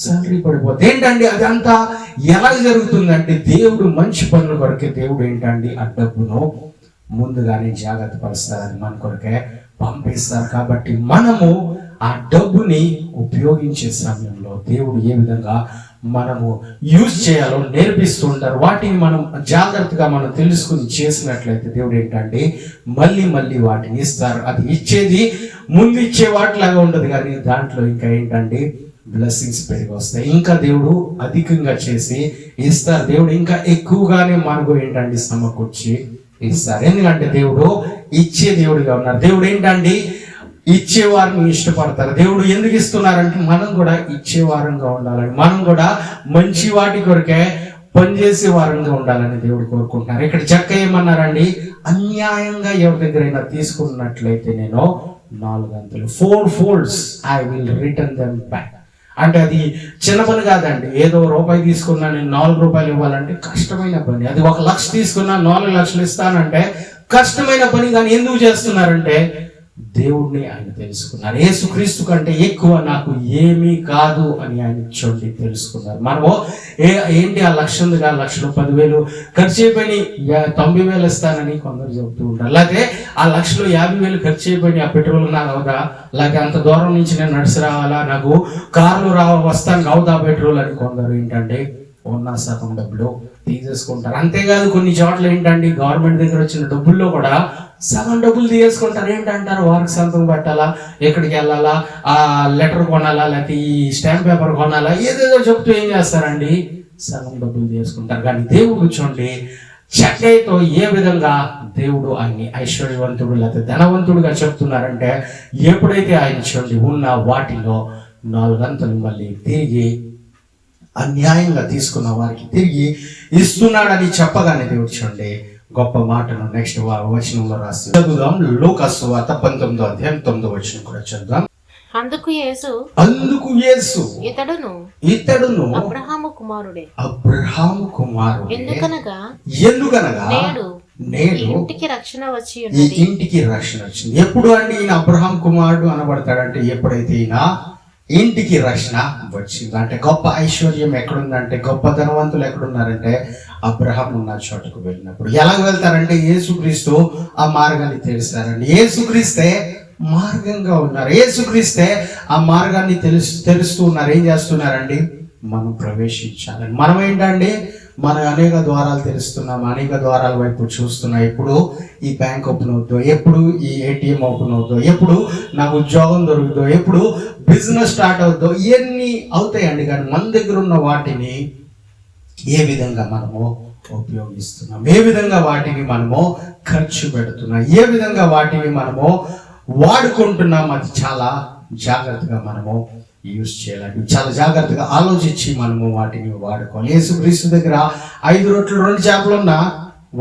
శాలరీ పడిపోతుంది. ఏంటండి అది అంతా ఎలా జరుగుతుందంటే దేవుడు మంచి పనుల కొరకే దేవుడు ఏంటండి ఆ డబ్బును ముందుగానే జాగ్రత్త పరుస్తారని మన కొరకే పంపిస్తారు. కాబట్టి మనము ఆ డబ్బుని ఉపయోగించే సమయంలో దేవుడు ఏ విధంగా మనము యూజ్ చేయాలో నేర్పిస్తూ ఉంటారు. వాటిని మనం జాగ్రత్తగా మనం తెలుసుకుని చేసినట్లయితే దేవుడు ఏంటంటే మళ్ళీ మళ్ళీ వాటిని ఇస్తారు. అది ఇచ్చేది ముందు ఇచ్చే వాటిలాగా ఉండదు, కానీ దాంట్లో ఇంకా ఏంటంటే బ్లెస్సింగ్స్ పెరిగి వస్తాయి. ఇంకా దేవుడు అధికంగా చేసి ఇస్తారు. దేవుడు ఇంకా ఎక్కువగానే మనకు ఏంటంటే సమకూర్చి ఇస్తారు. ఎందుకంటే దేవుడు ఇచ్చే దేవుడిగా ఉన్నారు. దేవుడు ఏంటంటే ఇచ్చేవారిని ఇష్టపడతారు. దేవుడు ఎందుకు ఇస్తున్నారంటే మనం కూడా ఇచ్చేవారంగా ఉండాలని, మనం కూడా మంచి వాటి కొరకే పనిచేసే వారంగా ఉండాలని దేవుడు కోరుకుంటున్నారు. ఇక్కడ చక్క ఏమన్నారండి, అన్యాయంగా ఎవరి దగ్గరైనా తీసుకున్నట్లయితే నేను 4 అంతలు 4 folds I will return them back. అంటే అది చిన్న పని కాదండి. ఏదో రూపాయి తీసుకున్నా నేను 4 రూపాయలు ఇవ్వాలంటే కష్టమైన పని. అది 1 లక్ష తీసుకున్నా 4 లక్షలు ఇస్తానంటే కష్టమైన పని. కానీ ఎందుకు చేస్తున్నారంటే దేవుడిని ఆయన తెలుసుకున్నారు. యేసుక్రీస్తు కంటే ఎక్కువ నాకు ఏమీ కాదు అని ఆయన చూడండి తెలుసుకున్నారు. మనము ఏంటి ఆ 1,00,000 ఉంది, 1,00,000 10,000 ఖర్చు అయిపోయి 90,000 ఇస్తానని కొందరు చెబుతూ ఉంటారు. లేకపోతే ఆ 1,00,000 50,000 ఖర్చు అయిపోయి ఆ పెట్రోల్ నాకు అవుదా, లేకపోతే అంత దూరం నుంచి నేను నడిచి రావాలా, నాకు కార్లు వస్తానికి అవుదా పెట్రోల్ అని కొందరు ఏంటంటే ఉన్న సగం డబ్బులు తీసేసుకుంటారు. అంతేకాదు కొన్ని చోట్ల ఏంటంటే గవర్నమెంట్ దగ్గర వచ్చిన డబ్బుల్లో కూడా సగం డబ్బులు తీసేసుకుంటారు. ఏంటంటారు, వారికి సంతకం పెట్టాలా, ఎక్కడికి వెళ్ళాలా, ఆ లెటర్ కొనాలా, లేకపోతే ఈ స్టాంప్ పేపర్ కొనాలా, ఏదేదో చెప్తూ ఏం చేస్తారండి సగం డబ్బులు తీసుకుంటారు. కానీ దేవుడు చూడండి చక్కయ్యతో ఏ విధంగా దేవుడు ఆయన్ని ఐశ్వర్యవంతుడు లేకపోతే ధనవంతుడుగా చెప్తున్నారంటే ఎప్పుడైతే ఆయన చూడండి ఉన్న వాటిలో 4 అంతలు మళ్ళీ తిరిగి అన్యాయంగా తీసుకున్న వారికి తిరిగి ఇస్తున్నాడని చెప్పగానే దేవుడు చూడండి గొప్ప మాటను నెక్స్ట్ వచనంలో రాసి చదువుదాం. లూకాసు సువార్త 19వ అధ్యాయం 9వ వచనం కూడా చదువుదాం. అందుకు యేసు ఇతడును అబ్రహాము కుమారుడే. ఎందుకనగా నేడు ఇంటికి రక్షణ వచ్చి ఈ ఇంటికి రక్షణ వచ్చింది. ఎప్పుడు అండి ఈయన అబ్రహాం కుమారుడు అనబడతాడంటే ఎప్పుడైతే ఈయన ఇంటికి రక్షణ వచ్చింది. అంటే గొప్ప ఐశ్వర్యం ఎక్కడుందంటే, గొప్ప ధనవంతులు ఎక్కడున్నారంటే అబ్రహాం ఉన్న చోటకు వెళ్ళినప్పుడు. ఎలా వెళ్తారంటే యేసుక్రీస్తు ఆ మార్గాన్ని తెలుస్తారండి. యేసుక్రీస్తే మార్గంగా ఉన్నారు. యేసుక్రీస్తే ఆ మార్గాన్ని తెలుస్తూ ఉన్నారు. ఏం చేస్తున్నారండి, మనం ప్రవేశించాలని. మనం ఏంటండి మన అనేక ద్వారాలు తెలుస్తున్నాం, అనేక ద్వారాల వైపు చూస్తున్నాం. ఎప్పుడు ఈ బ్యాంక్ ఓపెన్ అవుతుందో, ఎప్పుడు ఈ ఏటీఎం ఓపెన్ అవుతుందో, ఎప్పుడు నాకు ఉద్యోగం దొరుకుతుందో, ఎప్పుడు బిజినెస్ స్టార్ట్ అవుతుందో, ఇవన్నీ అవుతాయండి. కానీ మన దగ్గర ఉన్న వాటిని ఏ విధంగా మనము ఉపయోగిస్తున్నాం, ఏ విధంగా వాటిని మనము ఖర్చు పెడుతున్నాం, ఏ విధంగా వాటిని మనము వాడుకుంటున్నాం, అది చాలా జాగ్రత్తగా మనము యూజ్ చేయాలండి. చాలా జాగ్రత్తగా ఆలోచించి మనము వాటిని వాడుకోవాలి. యేసుక్రీస్తు దగ్గర 5 రొట్టెలు 2 చేపలు ఉన్నా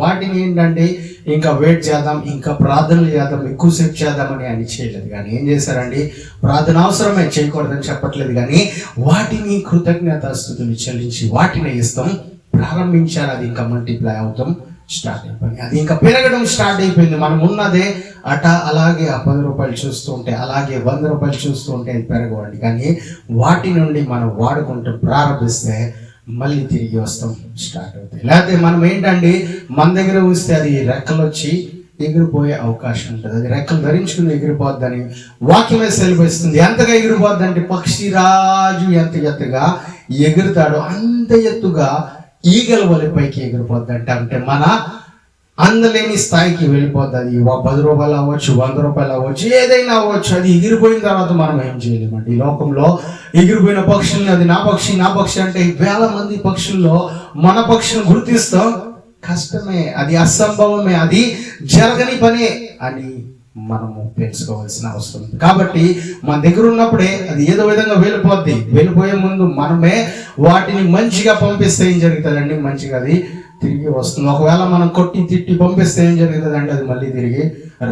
వాటిని ఏంటంటే ఇంకా వెయిట్ చేద్దాం, ఇంకా ప్రార్థనలు చేద్దాం, ఎక్కువసేపు చేద్దామని ఆయన చేయలేదు. కానీ ఏం చేశారండి, ప్రార్థన అవసరమే, చేయకూడదని చెప్పట్లేదు. కానీ వాటిని కృతజ్ఞతాస్తుతులు చెల్లించి వాటిని ఇస్తాం ప్రారంభించారు. అది ఇంకా మల్టిప్లై అవుతాం స్టార్ట్ అయిపోయింది. అది ఇంకా పెరగడం స్టార్ట్ అయిపోయింది. మనం ఉన్నదే అలాగే ఆ 10 రూపాయలు చూస్తూ ఉంటే, అలాగే 100 రూపాయలు చూస్తూ ఉంటే అది పెరగవండి. కానీ వాటి నుండి మనం వాడుకుంటూ ప్రారంభిస్తే మళ్ళీ తిరిగి వస్తాం స్టార్ట్ అవుతాయి. లేకపోతే మనం ఏంటండి మన దగ్గర ఉంచితే అది రెక్కలు వచ్చి ఎగిరిపోయే అవకాశం ఉంటుంది. అది రెక్కలు ధరించుకుని ఎగిరిపోద్దని వాక్యమే సెలవిస్తుంది. ఎంతగా ఎగిరిపోద్ది అంటే పక్షిరాజు ఎంత ఎత్తుగా ఎగురుతాడో అంత ఎత్తుగా ఈగల వలె పైకి ఎగిరిపోద్ది అంటే మన అందలేని స్థాయికి వెళ్ళిపోద్ది. అది 10 రూపాయలు అవ్వచ్చు, 100 రూపాయలు అవ్వచ్చు, ఏదైనా అవ్వచ్చు. అది ఎగిరిపోయిన తర్వాత మనం ఏం చేయలేమండి. ఈ లోకంలో ఎగిరిపోయిన పక్షుల్ని, అది నా పక్షి అంటే వేల మంది పక్షుల్లో మన పక్షిని గుర్తిస్తాం కష్టమే, అది అసంభవమే, అది జరగని పనే అని మనము తెలుసుకోవాల్సిన అవసరం ఉంది. కాబట్టి మన దగ్గర ఉన్నప్పుడే అది ఏదో విధంగా వెళ్ళిపోద్ది. వెళ్ళిపోయే ముందు మనమే వాటిని మంచిగా పంపిస్తే ఏం జరుగుతుందండి, మంచిగా అది తిరిగి వస్తుంది. ఒకవేళ మనం కొట్టి తిట్టి పంపిస్తే ఏం జరుగుతుందండి, అది మళ్ళీ తిరిగి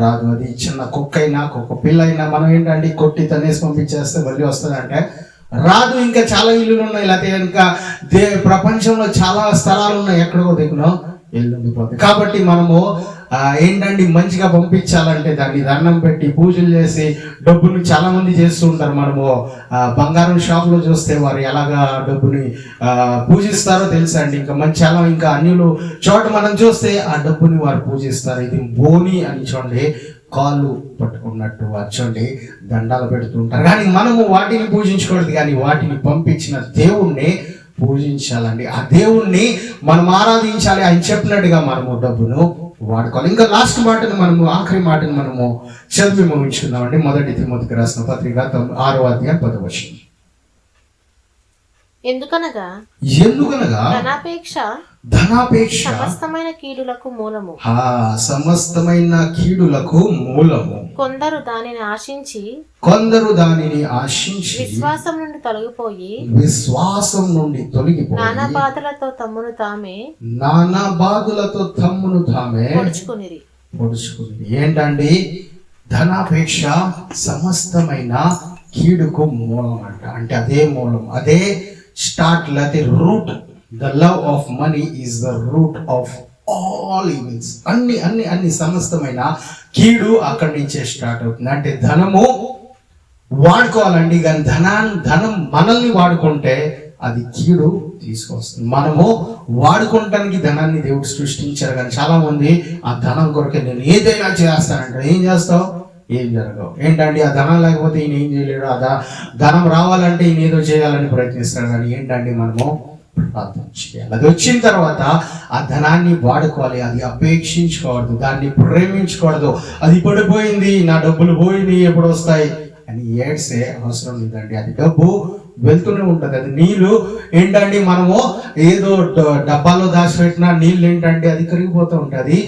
రాదు. అది చిన్న కుక్క అయినా కుక్క పిల్ల అయినా మనం ఏంటంటే కొట్టి తనేసి పంపించేస్తే మళ్ళీ వస్తుందంటే రాదు. ఇంకా చాలా ఇల్లులు ఉన్నాయి, లేకపోతే ఇంకా ప్రపంచంలో చాలా స్థలాలు ఉన్నాయి, ఎక్కడికో దిగునో వెళ్ళిపోతుంది. కాబట్టి మనము ఏంటంటే మంచిగా పంపించాలంటే దాన్ని దండం పెట్టి పూజలు చేసి డబ్బుని చాలా మంది చేస్తూ ఉంటారు. మనము బంగారం షాప్లో చూస్తే వారు ఎలాగా డబ్బుని పూజిస్తారో తెలుసా అండి. ఇంకా మంచి చాలా ఇంకా అన్యులు చోట మనం చూస్తే ఆ డబ్బుని వారు పూజిస్తారు. ఇది బోని అని చూడండి, కాళ్ళు పట్టుకున్నట్టు వచ్చండి దండాలు పెడుతుంటారు. కానీ మనము వాటిని పూజించకూడదు, కానీ వాటిని పంపించిన దేవుణ్ణి పూజించాలండి. ఆ దేవుణ్ణి మనం ఆరాధించాలి. ఆయన చెప్పినట్టుగా మనము డబ్బును వాడుకోవాలి. ఇంకా లాస్ట్ మాటను మనము, ఆఖరి మాటను మనము చదివి ముగించుకుందామండి. 1 తిమోతికి రాసిన పత్రిక 6వ అధ్యాయం 10వ వచనం. ఎందుకనగా ధనాపేక్ష సమస్తమైన కీడులకు మూలము. సమస్తమైన కీడులకు మూలము. కొందరు దానిని ఆశించి విశ్వాసం నుండి తొలగిపోయి నానా బాధలతో తమ్మును తామే పొడుచుకునిరి. ఏంటండి ధనాపేక్ష సమస్తమైన కీడుకు మూలం అంట. అంటే అదే మూలం, అదే స్టార్ట్, లేకపోతే route. The love of money is the root of all evils. అన్ని సమస్తమైన కీడు అక్కడి నుంచే స్టార్ట్ అవుతుంది. అంటే ధనము వాడుకోవాలండి, కానీ ధనం మనల్ని వాడుకుంటే అది కీడు తీసుకొస్తుంది. మనము వాడుకోవటానికి ధనాన్ని దేవుడు సృష్టించారు, కానీ చాలా మంది ఆ ధనం కొరకే నేను ఏదైనా చేస్తానంటే ఏం చేస్తావు, ఏం జరగవు. ఏంటండి ఆ ధనం లేకపోతే ఈయన ఏం చేయలేడు, ధనం రావాలంటే ఈయన ఏదో చేయాలని ప్రయత్నిస్తాడు. కానీ ఏంటండి మనము ప్రార్థన చేయాలి. అది వచ్చిన తర్వాత ఆ ధనాన్ని వాడుకోవాలి, అది అపేక్షించకూడదు, దాన్ని ప్రేమించకూడదు. అది పడిపోయింది, నా డబ్బులు పోయింది, ఎప్పుడు వస్తాయి అని ఏడ్సే అవసరం లేదండి. అది డబ్బు వెళ్తూనే ఉంటుంది. అది నీళ్ళు ఏంటండి మనము ఏదో డబ్బాలో దాచిపెట్టిన నీళ్ళు ఏంటంటే అది కరిగిపోతూ ఉంటుంది.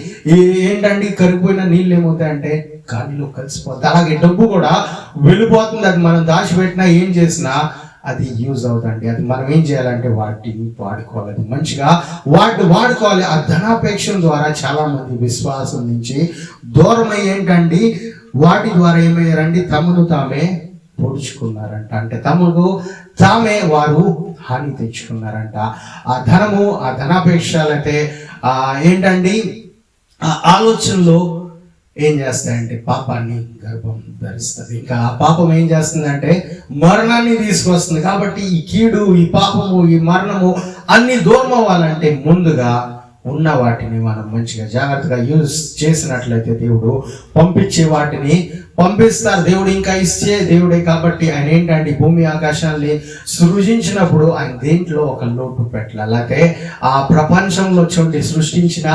ఏంటండి కరిగిపోయిన నీళ్ళు ఏమవుతాయంటే గాలిలో కలిసిపోతుంది. అలాగే డబ్బు కూడా వెళ్ళిపోతుంది. అది మనం దాచిపెట్టినా ఏం చేసినా అది యూజ్ అవుతుంది. అది మనం ఏం చేయాలంటే వాటిని వాడుకోవాలి, అది మంచిగా వాడుకోవాలి. ఆ ధనాపేక్ష ద్వారా చాలా మంది విశ్వాసం నుంచి దూరమై ఏంటండి వాటి ద్వారా ఏమయ్యారండి, తమను తామే పొడుచుకున్నారంట. అంటే తమకు తామే వారు హాని తెచ్చుకున్నారంట. ఆ ధనము, ఆ ధనాపేక్షలైతే ఏంటండి ఆ ఆలోచనలో ఏం చేస్తాయంటే పాపాన్ని గర్భం ధరిస్తుంది. ఇంకా ఆ పాపం ఏం చేస్తుందంటే మరణాన్ని తీసుకొస్తుంది. కాబట్టి ఈ కీడు, ఈ పాపము, ఈ మరణము అన్ని దూరం అవ్వాలంటే ముందుగా ఉన్న వాటిని మనం మంచిగా జాగ్రత్తగా యూజ్ చేసినట్లయితే దేవుడు పంపించే వాటిని పంపిస్తారు. దేవుడు ఇంకా ఇచ్చే దేవుడే. కాబట్టి ఆయన ఏంటంటే భూమి ఆకాశాన్ని సృజించినప్పుడు ఆయన దేంట్లో ఒక లోటు పెట్టాలి. అలాగే ఆ ప్రపంచంలో చూడండి సృష్టించిన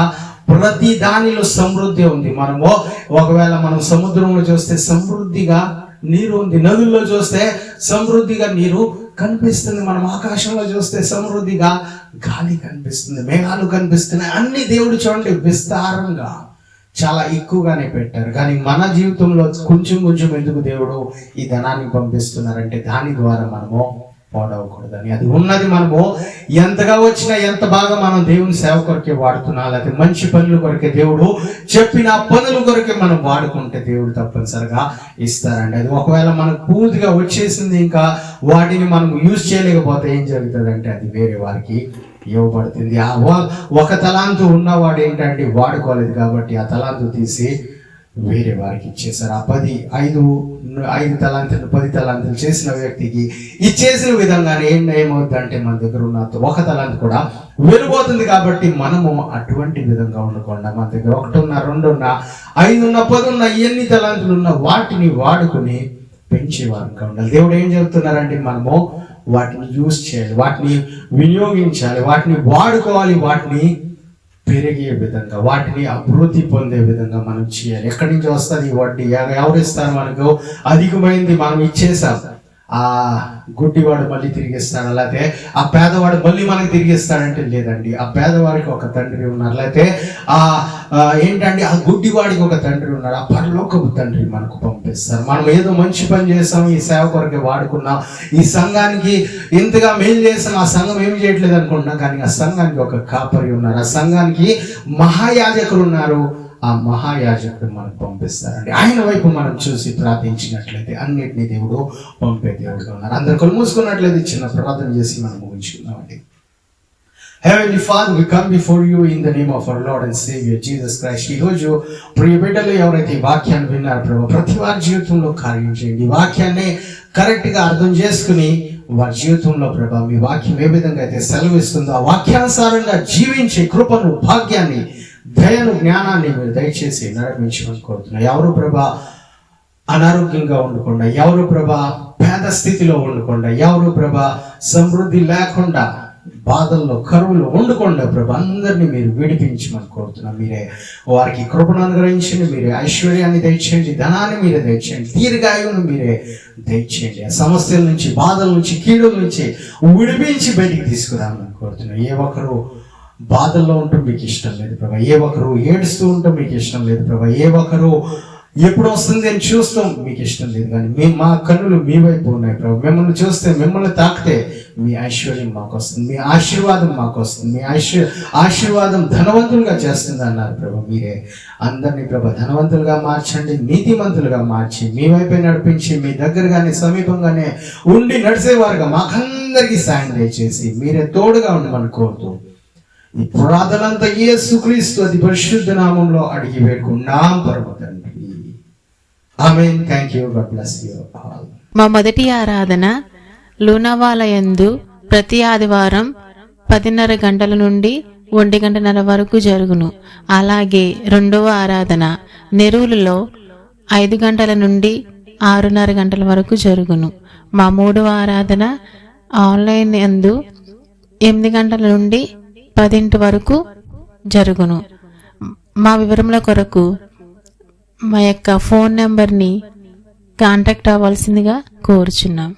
ప్రతి దానిలో సమృద్ధి ఉంది. మనము ఒకవేళ మనం సముద్రంలో చూస్తే సమృద్ధిగా నీరు ఉంది, నదుల్లో చూస్తే సమృద్ధిగా నీరు కనిపిస్తుంది, మనం ఆకాశంలో చూస్తే సమృద్ధిగా గాలి కనిపిస్తుంది, మేఘాలు కనిపిస్తున్నాయి. అన్ని దేవుడు చూడండి విస్తారంగా చాలా ఎక్కువగానే పెట్టారు. కానీ మన జీవితంలో కొంచెం ఎందుకు దేవుడు ఈ ధనాన్ని పంపిస్తున్నారంటే దాని ద్వారా మనము పాడవకూడదని. అది ఉన్నది మనము ఎంతగా వచ్చినా ఎంత బాగా మనం దేవుని సేవ కొరకే వాడుతున్నా, లేకపోతే మంచి పనుల కొరకే దేవుడు చెప్పిన పనుల కొరకే మనం వాడుకుంటే దేవుడు తప్పనిసరిగా ఇస్తారండి. అది ఒకవేళ మనకు పూర్తిగా వచ్చేసింది ఇంకా వాటిని మనం యూజ్ చేయలేకపోతే ఏం జరుగుతుంది అంటే అది వేరే వారికి ఇవ్వబడుతుంది. ఒక తలాంతు ఉన్నవాడు ఏంటంటే వాడుకోలేదు కాబట్టి ఆ తలాంతు తీసి వేరే వారికి ఇచ్చేశారు. ఆ 5 తలాంతులు 10 తలాంతులు చేసిన వ్యక్తికి ఇచ్చేసిన విధంగానే ఏమవుతుందంటే మన దగ్గర ఉన్న ఒక తలాంతు కూడా వెళ్ళిపోతుంది. కాబట్టి మనము అటువంటి విధంగా ఉండకుండా మన దగ్గర 1 ఉన్నా 2 ఉన్నా 5 ఉన్నా 10 ఉన్నా ఎన్ని తలాంతులు ఉన్నా వాటిని వాడుకుని పెంచేవారుగా ఉండాలి. దేవుడు ఏం చెప్తున్నారంటే మనము వాటిని యూజ్ చేయాలి, వాటిని వినియోగించాలి, వాటిని వాడుకోవాలి, వాటిని పెరిగే విధంగా, వాటిని అభివృద్ధి పొందే విధంగా మనం చేయాలి. ఎక్కడి నుంచి వస్తుంది ఈ వడ్డీ? ఎవరు ఇస్తారు మనకు? అధికమైంది మనం ఇచ్చేసాం, ఆ గుడ్డివాడు మళ్ళీ తిరిగిస్తాడు, లేకపోతే ఆ పేదవాడు మళ్ళీ మనకి తిరిగిస్తాడంటే లేదండి. ఆ పేదవాడికి ఒక తండ్రి ఉన్నారు, లేకపోతే ఏంటంటే ఆ గుడ్డివాడికి ఒక తండ్రి ఉన్నాడు, ఆ పరలోకపు తండ్రి మనకు పంపిస్తారు. మనం ఏదో మంచి పని చేసాం, ఈ సేవ కొరకే వాడుకున్నాం, ఈ సంఘానికి ఇంతగా మేలు చేసాం, ఆ సంఘం ఏమి చేయట్లేదు అనుకుంటున్నాం. కానీ ఆ సంఘానికి ఒక కాపరి ఉన్నారు, ఆ సంఘానికి మహాయాజకులు ఉన్నారు, ఆ మహాయాజకుడు మనకు పంపిస్తారండి. ఆయన వైపు మనం చూసి ప్రార్థించినట్లయితే అన్నిటినీ దేవుడు పంపే దేవుడుగా ఉన్నారు. అందరు కళ్ళు మూసుకున్నట్లయితే చిన్న ప్రార్థన చేసి మనం ముగించుకుందామండి. Heavenly Father, we come before you in the name of our Lord and Savior Jesus Christ. ఈ రోజు ప్రియ బిడ్డలు ఎవరైతే ఈ వాక్యాన్ని విన్నారో ప్రభు, ప్రతి వారి జీవితంలో కార్యం చేయండి. ఈ వాక్యాన్ని కరెక్ట్గా అర్థం చేసుకుని వారి జీవితంలో ప్రభా మీ వాక్యం ఏ విధంగా అయితే సెలవిస్తుందో ఆ వాక్యానుసారంగా జీవించే కృపను, భాగ్యాన్ని, దయను, జ్ఞానాన్ని మీరు దయచేసి నడిపించమని కోరుతున్నాను. ఎవరు ప్రభా అనారోగ్యంగా ఉండకుండా, ఎవరు ప్రభా పేద స్థితిలో ఉండకుండా, ఎవరు ప్రభా సమృద్ధి లేకుండా బాధల్లో కరువులో ఉండకుండా ప్రభా అందరినీ మీరు విడిపించమని కోరుతున్నాం. మీరే వారికి కృపను అనుగ్రహించండి, మీరే ఐశ్వర్యాన్ని దయచేయండి, ధనాన్ని మీరే దయచేయండి, దీర్ఘాయువును మీరే దయచేయండి. ఆ సమస్యల నుంచి, బాధల నుంచి, కీడుల నుంచి విడిపించి బయటికి తీసుకురామని కోరుతున్నాం. ఏ ఒక్కరు బాధల్లో ఉంటూ మీకు ఇష్టం లేదు ప్రభా, ఏ ఒక్కరు ఏడుస్తూ ఉంటూ మీకు ఇష్టం లేదు ప్రభా, ఏ ఒక్కరు ఎప్పుడు వస్తుంది అని చూస్తాం మీకు ఇష్టం లేదు. కానీ మా కన్నులు మీ వైపు ఉన్నాయి ప్రభు. మిమ్మల్ని చూస్తే, మిమ్మల్ని తాకితే మీ ఐశ్వర్యం మాకు వస్తుంది, మీ ఆశీర్వాదం మాకు వస్తుంది, మీ ఆశీర్వాదం ధనవంతులుగా చేస్తుంది అన్నారు ప్రభు. మీరే అందరినీ ప్రభు ధనవంతులుగా మార్చండి, నీతిమంతులుగా మార్చి మీ వైపే నడిపించి మీ దగ్గరగానే సమీపంగానే ఉండి నడిచేవారుగా మాకందరికీ సాయం దయచేసి మీరే తోడుగా ఉండమని కోరుతూ ఈ ప్రార్థనంతా యేసుక్రీస్తు అతి పరిశుద్ధ నామంలో అడిగి వేడుకున్నాం పరమ తండ్రి. Amen. Thank you. God bless you all. మా మొదటి ఆరాధన లూనావాలయందు ప్రతి ఆదివారం 10:30 గంటల నుండి 1:30 వరకు జరుగును. అలాగే రెండవ ఆరాధన నెరూలులో 5 గంటల నుండి 6:30 గంటల వరకు జరుగును. మా మూడవ ఆరాధన ఆన్లైన్ యందు 8 గంటల నుండి 10 వరకు జరుగును. మా వివరముల కొరకు మా యొక్క ఫోన్ నెంబర్ని కాంటాక్ట్ అవ్వాల్సిందిగా కోరుచున్నాం.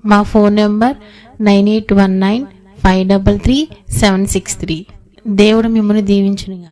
మా ఫోన్ నెంబర్ 9819533763. దేవుడు మిమ్మల్ని దీవించునుగా.